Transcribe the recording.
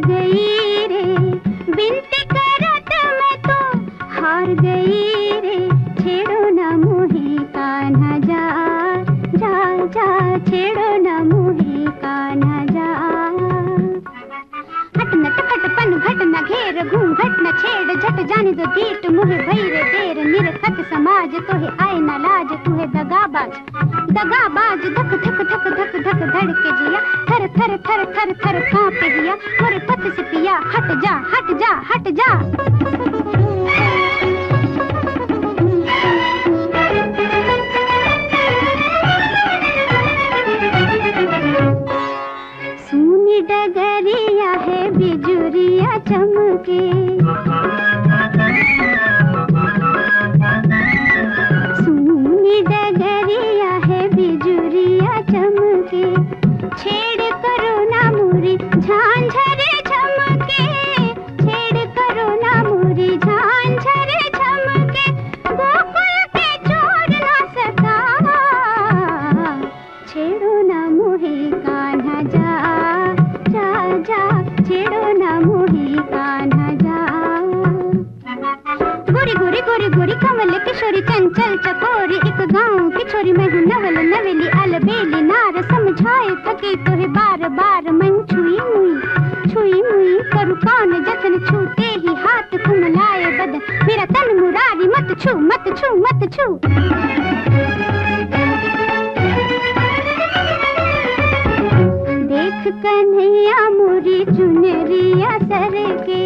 गई रे, बिनती करत मैं तो हार गई रे। छेड़ो ना मुहे कान्हा जा जा जा, छेड़ो ना मुहे कान्हा जा। हट नट खटपन घट न घेर, घूंघट न छेड़, झट जाने दो दीट मुहे भई रे देर। निरखत समाज तोहे आए न लाज, तुहे दगाबाज दगाबाज। धक धक धक धक धक धड़के जिया, थर थर थर थर थर कांपे हिया। मोरे पथ से पिया हट जा हट जा हट जा। सूनी डगरिया है बिजुरिया चमके, सूनी डगरिया है बिजुरिया चमके। छेड़ करो ना मुरी झांझरे झमके, छेड़ करो ना मुरी झांझरे झमके। गोकुल के चोर ना सका, छेड़ो ना मुहे कान्हा जा जा जा, छेड़ो ना मुहे कान्हा जा। गोरी गोरी गोरी गोरी कमल किशोरी चंचल चकोरी, एक गाँव की छोरी मैं हूँ नवल नवेली अलबेली। नार समझाए थके तो है बार बार मन छुई मुई करूँ कौन जतन। छूते ही हाथ कुमलाए बदन, मेरा तन मुरारी मत छू मत छू मत छू। देख कन्हैया मुरी चुनरिया सर के,